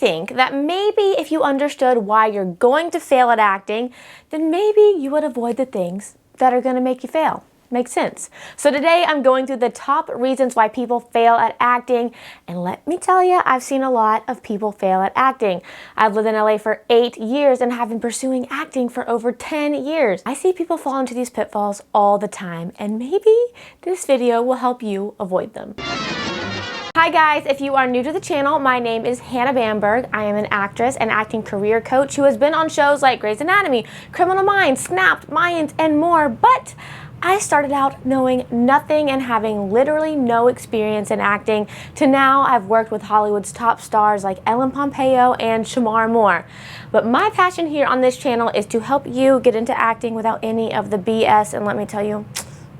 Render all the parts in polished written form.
think that maybe if you understood why you're going to fail at acting, then maybe you would avoid the things that are going to make you fail. Makes sense. So today I'm going through the top reasons why people fail at acting. And let me tell you, I've seen a lot of people fail at acting. I've lived in LA for 8 years and have been pursuing acting for over 10 years. I see people fall into these pitfalls all the time, and maybe this video will help you avoid them. Hi guys, if you are new to the channel, my name is Hannah Bamberg. I am an actress and acting career coach who has been on shows like Grey's Anatomy, Criminal Minds, Snapped, Mayans, and more, but I started out knowing nothing and having literally no experience in acting to now I've worked with Hollywood's top stars like Ellen Pompeo and Shamar Moore. But my passion here on this channel is to help you get into acting without any of the BS, and let me tell you,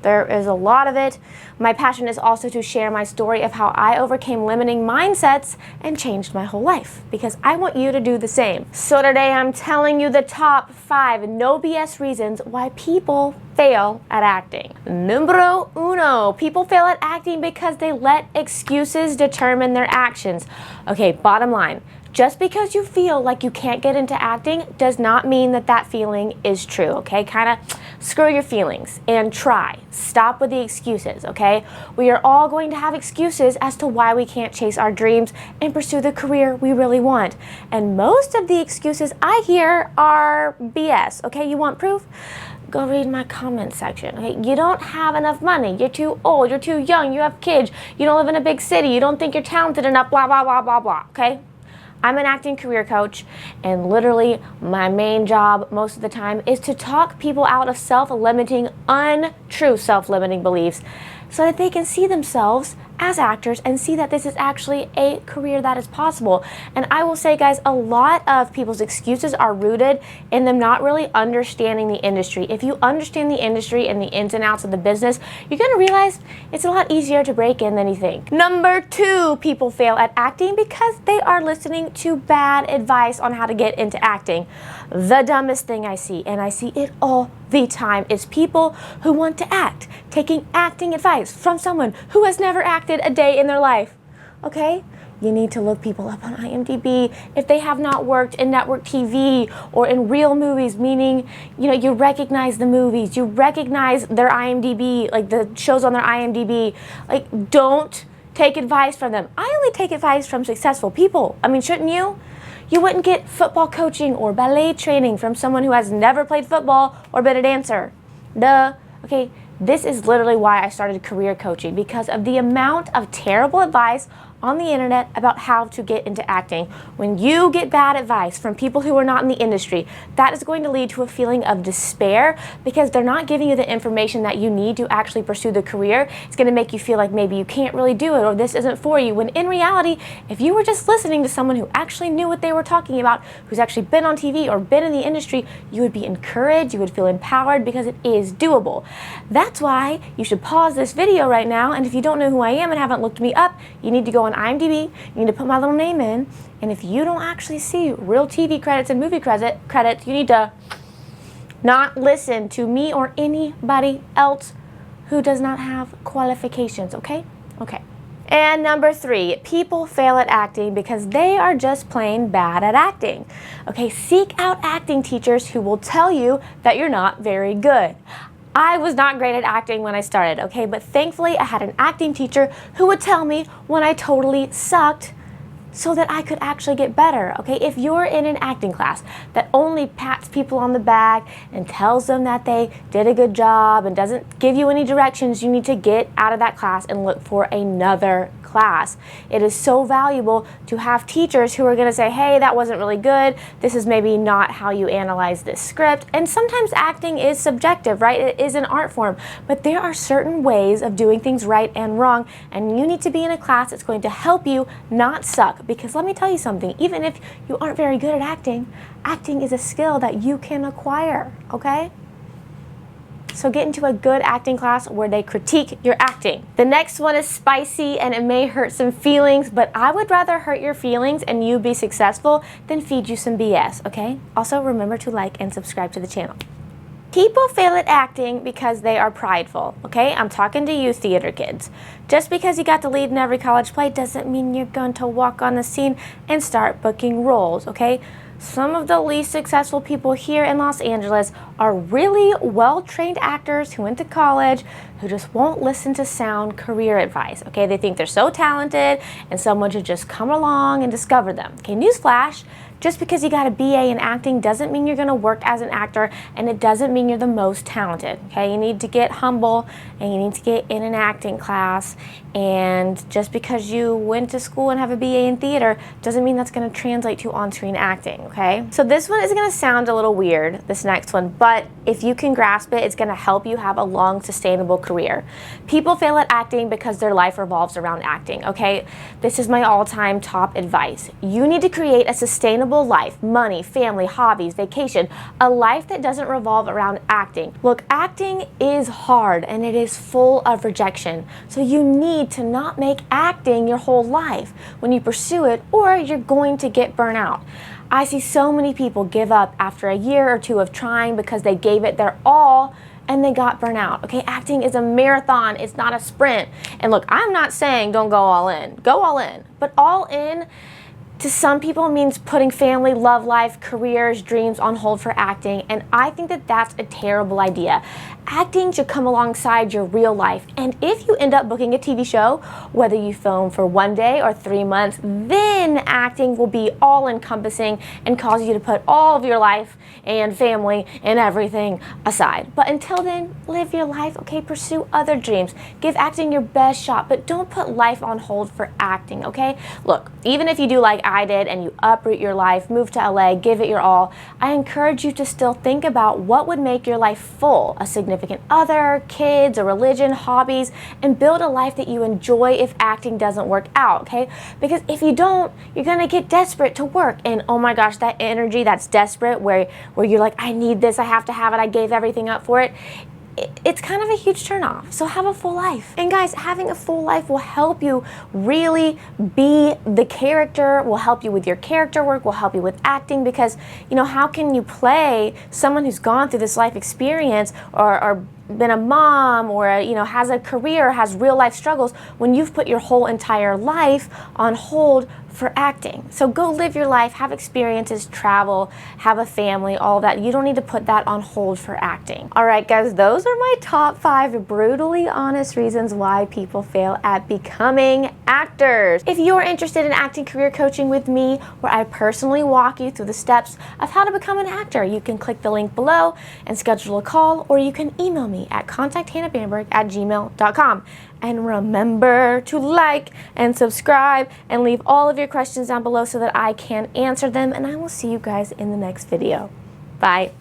there is a lot of it. My passion is also to share my story of how I overcame limiting mindsets and changed my whole life, because I want you to do the same. So today I'm telling you the top 5 no BS reasons why people fail at acting. Numero uno, people fail at acting because they let excuses determine their actions. Okay, bottom line. Just because you feel like you can't get into acting does not mean that that feeling is true, okay? Kind of screw your feelings and try. Stop with the excuses, okay? We are all going to have excuses as to why we can't chase our dreams and pursue the career we really want. And most of the excuses I hear are BS, okay? You want proof? Go read my comment section, okay? You don't have enough money, you're too old, you're too young, you have kids, you don't live in a big city, you don't think you're talented enough, blah, blah, blah, blah, blah, okay? I'm an acting career coach, and literally my main job most of the time is to talk people out of self-limiting, untrue self-limiting beliefs so that they can see themselves as actors and see that this is actually a career that is possible. And I will say, guys, a lot of people's excuses are rooted in them not really understanding the industry. If you understand the industry and the ins and outs of the business, you're gonna realize it's a lot easier to break in than you think. Number 2, people fail at acting because they are listening to bad advice on how to get into acting. The dumbest thing I see, and I see it all the time, is people who want to act, taking acting advice from someone who has never acted a day in their life, okay? You need to look people up on IMDb if they have not worked in network TV or in real movies, meaning, you know, you recognize the movies, you recognize their IMDb, like the shows on their IMDb. Like, don't take advice from them. I only take advice from successful people. I mean, shouldn't you? You wouldn't get football coaching or ballet training from someone who has never played football or been a dancer. Duh. Okay, this is literally why I started career coaching, because of the amount of terrible advice on the internet about how to get into acting. When you get bad advice from people who are not in the industry, that is going to lead to a feeling of despair because they're not giving you the information that you need to actually pursue the career. It's going to make you feel like maybe you can't really do it or this isn't for you, when in reality, if you were just listening to someone who actually knew what they were talking about, who's actually been on TV or been in the industry, you would be encouraged, you would feel empowered because it is doable. That's why you should pause this video right now, and if you don't know who I am and haven't looked me up, you need to go on IMDb, you need to put my little name in, and if you don't actually see real TV credits and movie credits, you need to not listen to me or anybody else who does not have qualifications, okay? Okay. And number 3, people fail at acting because they are just plain bad at acting. Okay, seek out acting teachers who will tell you that you're not very good. I was not great at acting when I started, okay, but thankfully I had an acting teacher who would tell me when I totally sucked so that I could actually get better, okay? If you're in an acting class that only pats people on the back and tells them that they did a good job and doesn't give you any directions, you need to get out of that class and look for another class. It is so valuable to have teachers who are going to say, hey, that wasn't really good, this is maybe not how you analyze this script. And sometimes acting is subjective, right? It is an art form, but there are certain ways of doing things right and wrong, and you need to be in a class that's going to help you not suck. Because let me tell you something, even if you aren't very good at acting, acting is a skill that you can acquire, okay? So get into a good acting class where they critique your acting. The next one is spicy and it may hurt some feelings, but I would rather hurt your feelings and you be successful than feed you some BS, okay? Also, remember to like and subscribe to the channel. People fail at acting because they are prideful, okay? I'm talking to you theater kids. Just because you got to lead in every college play doesn't mean you're going to walk on the scene and start booking roles, okay? Some of the least successful people here in Los Angeles are really well-trained actors who went to college who just won't listen to sound career advice, okay? They think they're so talented and someone should just come along and discover them. Okay, newsflash, just because you got a BA in acting doesn't mean you're gonna work as an actor, and it doesn't mean you're the most talented, okay? You need to get humble and you need to get in an acting class, and just because you went to school and have a BA in theater doesn't mean that's gonna translate to on-screen acting, okay? So this one is gonna sound a little weird, this next one, but if you can grasp it, it's gonna help you have a long, sustainable career. People fail at acting because their life revolves around acting, okay? This is my all-time top advice. You need to create a sustainable life, money, family, hobbies, vacation, a life that doesn't revolve around acting. Look, acting is hard and it is full of rejection. So you need to not make acting your whole life when you pursue it, or you're going to get burnt out. I see so many people give up after a year or two of trying because they gave it their all and they got burnt out. Okay, acting is a marathon, it's not a sprint. And look, I'm not saying don't go all in. Go all in, but all in to some people means putting family, love life, careers, dreams on hold for acting, and I think that that's a terrible idea. Acting should come alongside your real life, and if you end up booking a TV show, whether you film for 1 day or 3 months, then acting will be all-encompassing and cause you to put all of your life and family and everything aside. But until then, live your life, okay? Pursue other dreams. Give acting your best shot, but don't put life on hold for acting, okay? Look, even if you do like I did and you uproot your life, move to LA, give it your all, I encourage you to still think about what would make your life full, a significant other, kids, a religion, hobbies, and build a life that you enjoy if acting doesn't work out, okay? Because if you don't, you're gonna get desperate to work, and oh my gosh, that energy that's desperate where you're like, I need this, I have to have it, I gave everything up for it, it's kind of a huge turnoff. So have a full life. And guys, having a full life will help you really be the character, will help you with your character work, will help you with acting, because, you know, how can you play someone who's gone through this life experience or been a mom or, you know, has a career, has real life struggles when you've put your whole entire life on hold for acting? So go live your life, have experiences, travel, have a family, all that. You don't need to put that on hold for acting. All right, guys, those are my top 5 brutally honest reasons why people fail at becoming actors. If you're interested in acting career coaching with me, where I personally walk you through the steps of how to become an actor, you can click the link below and schedule a call, or you can email me at contacthannahbamberg@gmail.com. And remember to like and subscribe and leave all of your questions down below so that I can answer them, and I will see you guys in the next video. Bye.